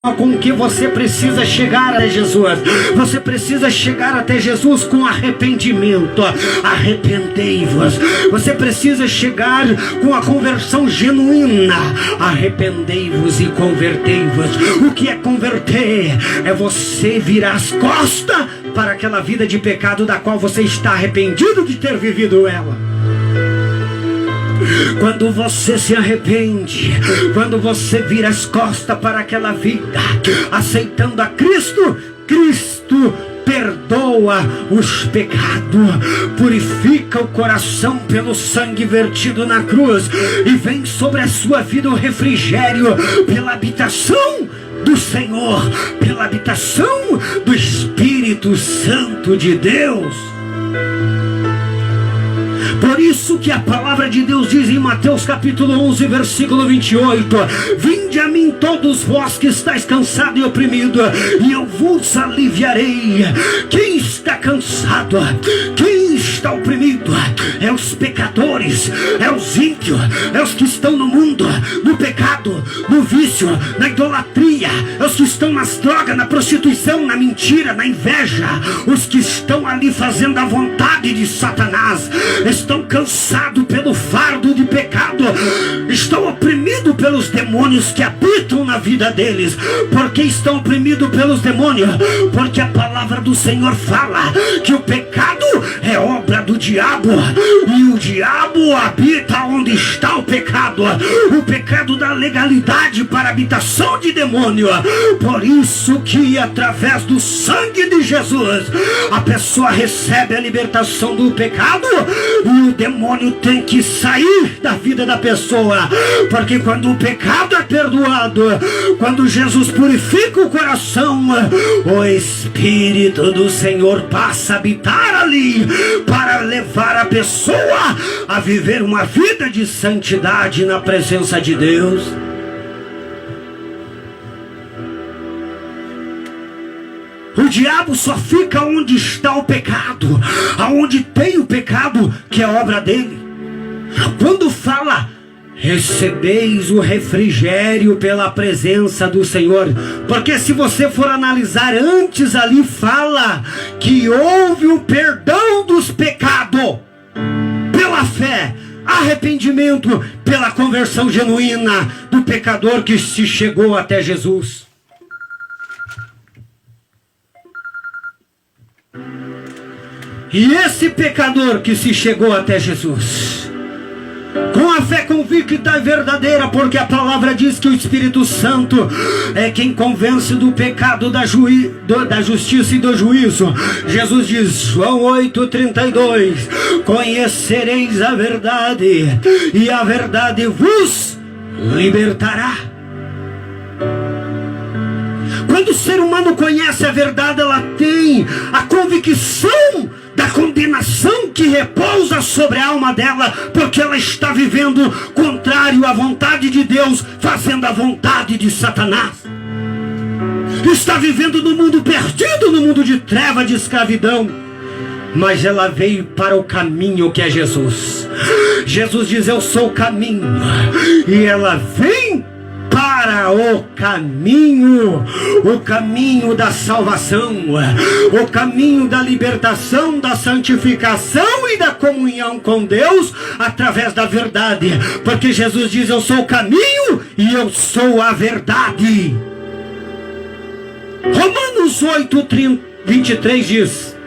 com que você precisa chegar até Jesus. Você precisa chegar até Jesus com arrependimento. Arrependei-vos. Você precisa chegar com a conversão genuína. Arrependei-vos e convertei-vos. O que é converter? É você virar as costas para aquela vida de pecado da qual você está arrependido de ter vivido ela. Quando você se arrepende, quando você vira as costas para aquela vida, aceitando a Cristo, Cristo perdoa os pecados, purifica o coração pelo sangue vertido na cruz, e vem sobre a sua vida o refrigério pela habitação do Senhor, pela habitação do Espírito Santo de Deus. Por isso que a palavra de Deus diz em Mateus capítulo 11, versículo 28: Vinde a mim todos vós que estáis cansados e oprimidos, e eu vos aliviarei. Quem está cansado? Quem está oprimido? É os pecadores, é os ímpios, é os que estão no mundo, no pecado, no vício, na idolatria, é os que estão nas drogas, na prostituição, na mentira, na inveja, os que estão ali fazendo a vontade de Satanás, estão cansados pelo fardo de pecado, estão oprimidos pelos demônios que habitam na vida deles. Por que estão oprimidos pelos demônios? Porque a palavra do Senhor fala que o pecado é obra do diabo, e o diabo habita onde está o pecado da legalidade para a habitação de demônio. Por isso que através do sangue de Jesus a pessoa recebe a libertação do pecado, e o demônio tem que sair da vida da pessoa. Porque quando o pecado é perdoado, quando Jesus purifica o coração, o Espírito do Senhor passa a habitar ali, para levar a pessoa a viver uma vida de santidade na presença de Deus. O diabo só fica onde está o pecado, aonde tem o pecado, que é obra dele. Quando fala, recebeis o refrigério pela presença do Senhor, porque se você for analisar antes ali, fala que houve o perdão dos pecados pela fé, arrependimento, pela conversão genuína do pecador que se chegou até Jesus. E esse pecador que se chegou até Jesus, com a fé convicta e verdadeira, porque a palavra diz que o Espírito Santo é quem convence do pecado, da justiça e do juízo. Jesus diz, João 8,32: Conhecereis a verdade, e a verdade vos libertará. Quando o ser humano conhece a verdade, ela tem a convicção da condenação que repousa sobre a alma dela, porque ela está vivendo contrário à vontade de Deus, fazendo a vontade de Satanás. Está vivendo no mundo perdido, no mundo de treva, de escravidão. Mas ela veio para o caminho que é Jesus. Jesus diz, eu sou o caminho. E ela vem para o caminho da salvação, o caminho da libertação, da santificação e da comunhão com Deus através da verdade, porque Jesus diz, eu sou o caminho e eu sou a verdade. Romanos 8:23 diz,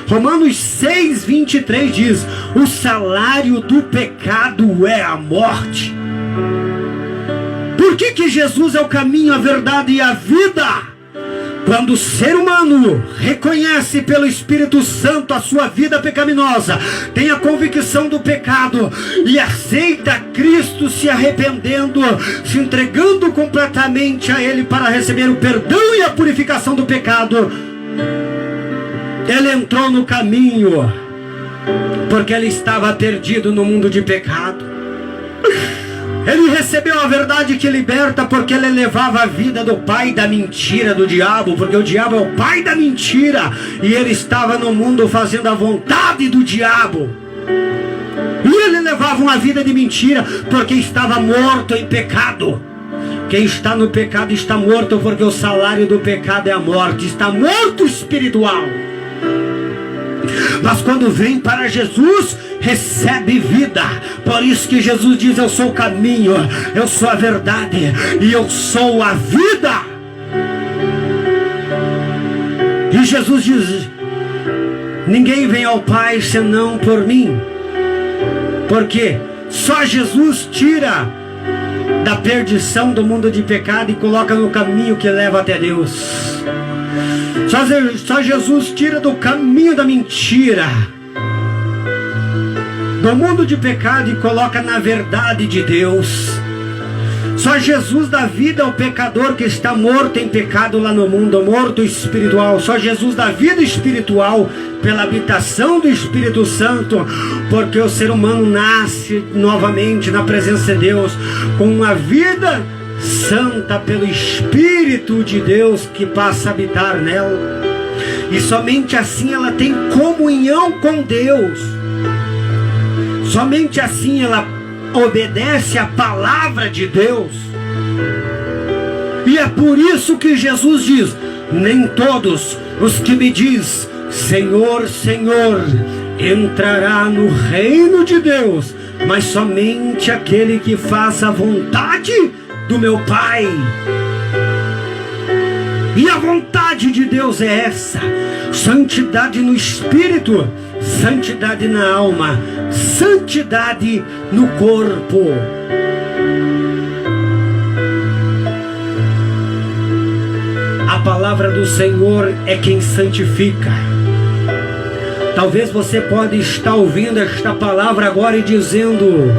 Romanos 6:23 diz, o salário do pecado é a morte. Por que Jesus é o caminho, a verdade e a vida? Quando o ser humano reconhece pelo Espírito Santo a sua vida pecaminosa, tem a convicção do pecado e aceita Cristo, se arrependendo, se entregando completamente a Ele para receber o perdão e a purificação do pecado, ele entrou no caminho, porque ele estava perdido no mundo de pecado. Ele recebeu a verdade que liberta, porque ele levava a vida do pai da mentira, do diabo, porque o diabo é o pai da mentira, e ele estava no mundo fazendo a vontade do diabo. E ele levava uma vida de mentira, porque estava morto em pecado. Quem está no pecado está morto, porque o salário do pecado é a morte. Está morto espiritual. Mas quando vem para Jesus, recebe vida. Por isso que Jesus diz: eu sou o caminho, eu sou a verdade e eu sou a vida. E Jesus diz: ninguém vem ao Pai senão por mim. Porque só Jesus tira da perdição do mundo de pecado e coloca no caminho que leva até Deus. Só Jesus tira do caminho da mentira, do mundo de pecado, e coloca na verdade de Deus. Só Jesus dá vida ao pecador que está morto em pecado lá no mundo, morto espiritual. Só Jesus dá vida espiritual pela habitação do Espírito Santo, porque o ser humano nasce novamente na presença de Deus com uma vida santa pelo Espírito de Deus que passa a habitar nela. E somente assim ela tem comunhão com Deus. Somente assim ela obedece à palavra de Deus. E é por isso que Jesus diz: nem todos os que me diz Senhor, Senhor entrará no reino de Deus, mas somente aquele que faz a vontade do meu Pai. E a vontade de Deus é essa: santidade no espírito, santidade na alma, santidade no corpo. A palavra do Senhor é quem santifica. Talvez você pode estar ouvindo esta palavra agora e dizendo: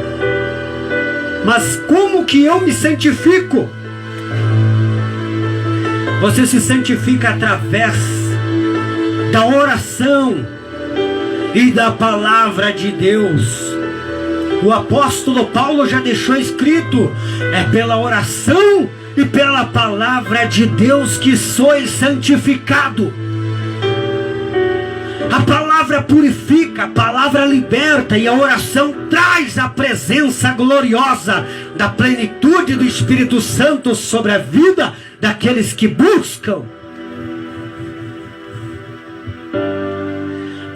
mas como que eu me santifico? Você se santifica através da oração e da palavra de Deus. O apóstolo Paulo já deixou escrito: é pela oração e pela palavra de Deus que sois santificado. A palavra purifica, a palavra liberta, e a oração traz a presença gloriosa da plenitude do Espírito Santo sobre a vida daqueles que buscam.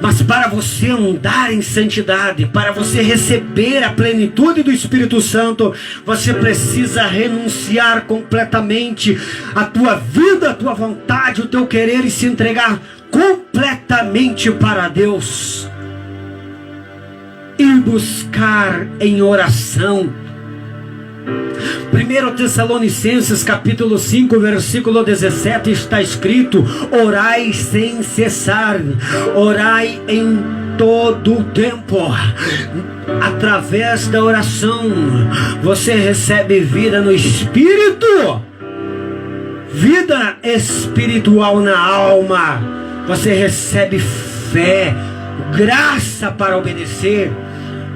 Mas para você andar em santidade, para você receber a plenitude do Espírito Santo, você precisa renunciar completamente a tua vida, a tua vontade, o teu querer, e se entregar completamente para Deus. E buscar em oração. 1 Tessalonicenses capítulo 5 versículo 17 está escrito: orai sem cessar, orai em todo o tempo. Através da oração você recebe vida no espírito, vida espiritual na alma. Você recebe fé, graça para obedecer.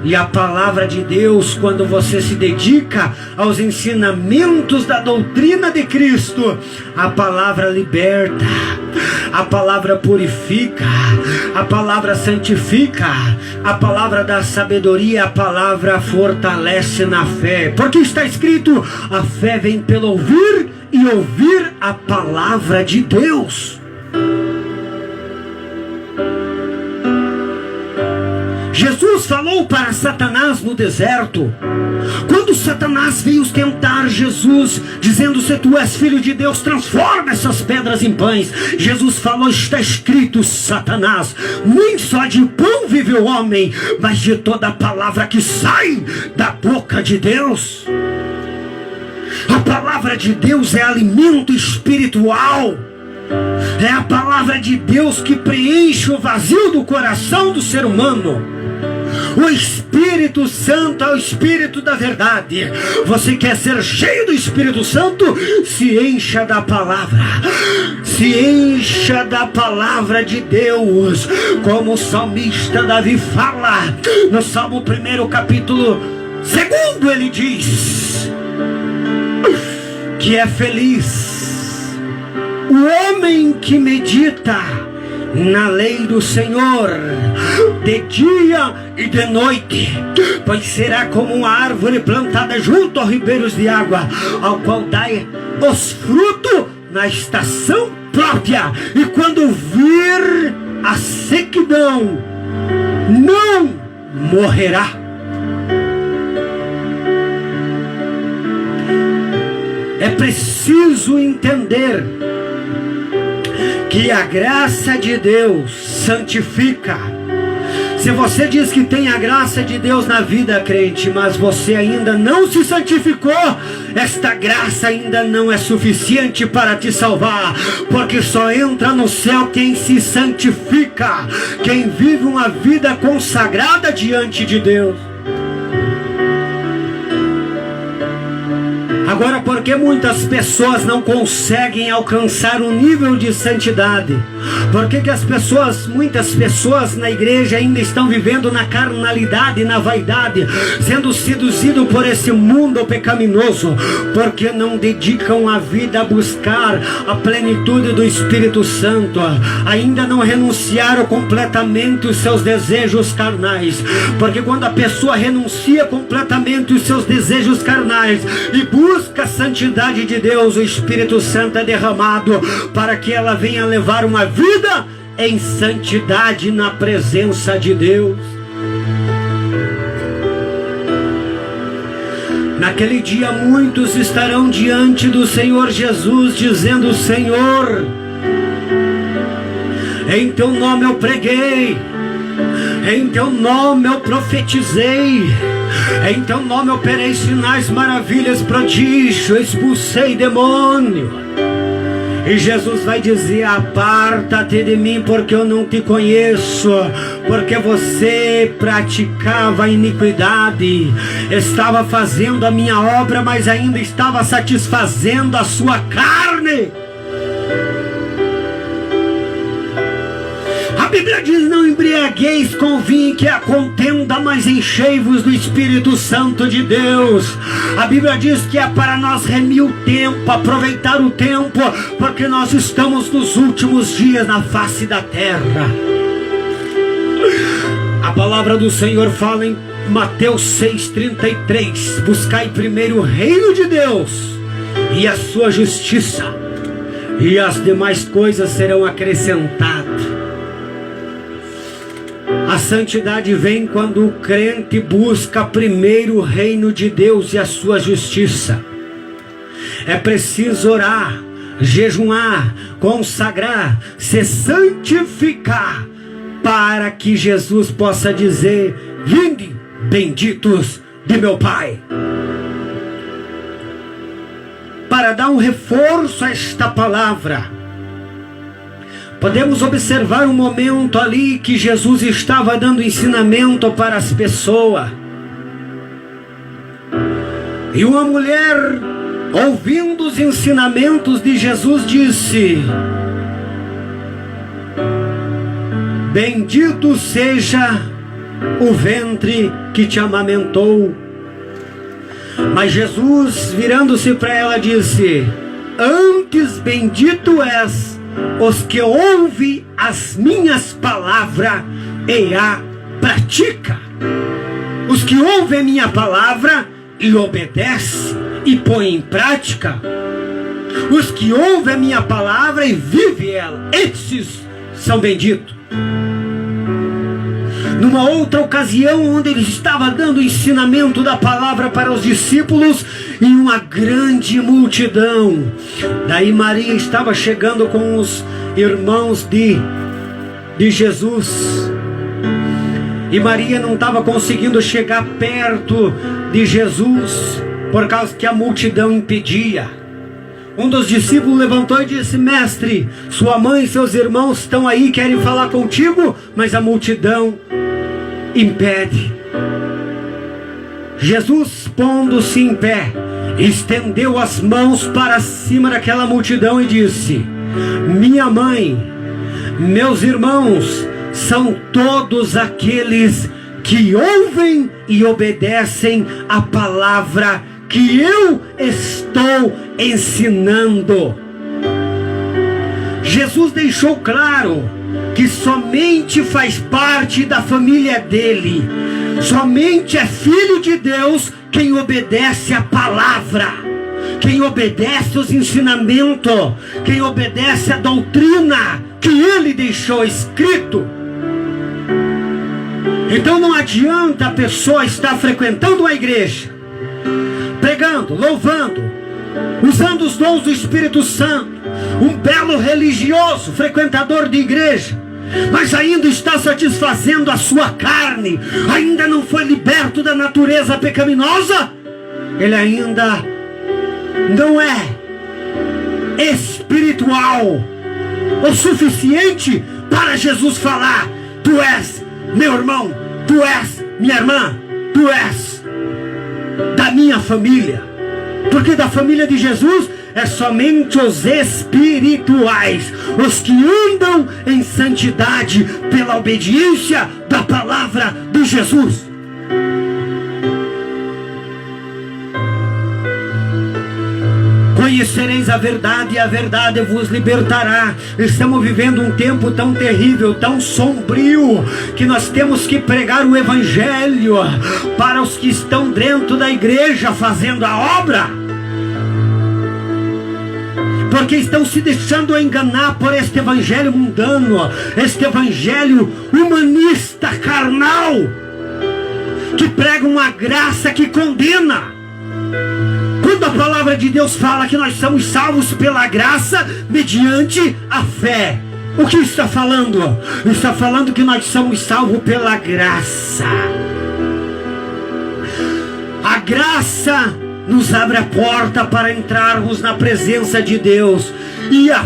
E a palavra de Deus, quando você se dedica aos ensinamentos da doutrina de Cristo, a palavra liberta, a palavra purifica, a palavra santifica, a palavra dá sabedoria, a palavra fortalece na fé. Porque está escrito: a fé vem pelo ouvir, e ouvir a palavra de Deus. Jesus falou para Satanás no deserto, quando Satanás veio tentar Jesus, dizendo: se tu és filho de Deus, transforma essas pedras em pães. Jesus falou: está escrito, Satanás, nem só de pão vive o homem, mas de toda a palavra que sai da boca de Deus. A palavra de Deus é alimento espiritual. É a palavra de Deus que preenche o vazio do coração do ser humano. O Espírito Santo é o Espírito da verdade. Você quer ser cheio do Espírito Santo? Se encha da palavra. Se encha da palavra de Deus. Como o salmista Davi fala no Salmo 1, capítulo 2, ele diz que é feliz o homem que medita na lei do Senhor, de dia e de noite, pois será como uma árvore plantada junto aos ribeiros de água, ao qual dá os frutos na estação própria, e quando vir a sequidão, não morrerá. É preciso entender que a graça de Deus santifica. Se você diz que tem a graça de Deus na vida, crente, mas você ainda não se santificou, esta graça ainda não é suficiente para te salvar, porque só entra no céu quem se santifica, quem vive uma vida consagrada diante de Deus. Agora, por que muitas pessoas não conseguem alcançar um nível de santidade? Por que muitas pessoas na igreja ainda estão vivendo na carnalidade, na vaidade, sendo seduzidos por esse mundo pecaminoso? Porque não dedicam a vida a buscar a plenitude do Espírito Santo, ainda não renunciaram completamente os seus desejos carnais. Porque quando a pessoa renuncia completamente os seus desejos carnais e busca a santidade de Deus, o Espírito Santo é derramado para que ela venha levar uma vida em santidade na presença de Deus. Naquele dia muitos estarão diante do Senhor Jesus dizendo: Senhor, em teu nome eu preguei, em teu nome eu profetizei, em teu nome operei sinais, maravilhas, prodígio, expulsei demônio. E Jesus vai dizer: aparta-te de mim, porque eu não te conheço, porque você praticava iniquidade, estava fazendo a minha obra, mas ainda estava satisfazendo a sua carne. A Bíblia diz: não embriagueis com vinho que a contenda, mas enchei-vos do Espírito Santo de Deus. A Bíblia diz que é para nós remir o tempo, aproveitar o tempo, porque nós estamos nos últimos dias na face da terra. A palavra do Senhor fala em Mateus 6,33: buscai primeiro o reino de Deus e a sua justiça, e as demais coisas serão acrescentadas. A santidade vem quando o crente busca primeiro o reino de Deus e a sua justiça. É preciso orar, jejuar, consagrar, se santificar, para que Jesus possa dizer: vinde, benditos de meu Pai. Para dar um reforço a esta palavra, podemos observar um momento ali que Jesus estava dando ensinamento para as pessoas. E uma mulher, ouvindo os ensinamentos de Jesus, disse: bendito seja o ventre que te amamentou. Mas Jesus, virando-se para ela, disse: antes bendito és os que ouvem as minhas palavras e a pratica. Os que ouvem a minha palavra e obedecem e põem em prática. Os que ouvem a minha palavra e vivem ela, esses são benditos. Numa outra ocasião, onde ele estava dando ensinamento da palavra para os discípulos, e uma grande multidão. Daí Maria estava chegando com os irmãos de Jesus. E Maria não estava conseguindo chegar perto de Jesus, por causa que a multidão impedia. Um dos discípulos levantou e disse: mestre, sua mãe e seus irmãos estão aí, querem falar contigo, mas a multidão impede. Jesus, pondo-se em pé, estendeu as mãos para cima daquela multidão e disse: minha mãe, meus irmãos, são todos aqueles que ouvem e obedecem a palavra que eu estou ensinando. Jesus deixou claro que somente faz parte da família dele, somente é filho de Deus quem obedece a palavra, quem obedece os ensinamentos, quem obedece a doutrina que ele deixou escrito. Então não adianta a pessoa estar frequentando a igreja, pregando, louvando, usando os dons do Espírito Santo, um belo religioso, frequentador de igreja, mas ainda está satisfazendo a sua carne, ainda não foi liberto da natureza pecaminosa, ele ainda não é espiritual o suficiente para Jesus falar: tu és meu irmão, tu és minha irmã, tu és da minha família. Porque da família de Jesus é somente os espirituais, os que andam em santidade pela obediência da palavra de Jesus. Conhecereis a verdade e a verdade vos libertará. Estamos vivendo um tempo tão terrível, tão sombrio, que nós temos que pregar o evangelho para os que estão dentro da igreja fazendo a obra, porque estão se deixando enganar por este evangelho mundano, este evangelho humanista, carnal, que prega uma graça que condena. Quando a palavra de Deus fala que nós somos salvos pela graça mediante a fé, o que está falando? Está falando que nós somos salvos pela graça. A graça nos abre a porta para entrarmos na presença de Deus, e a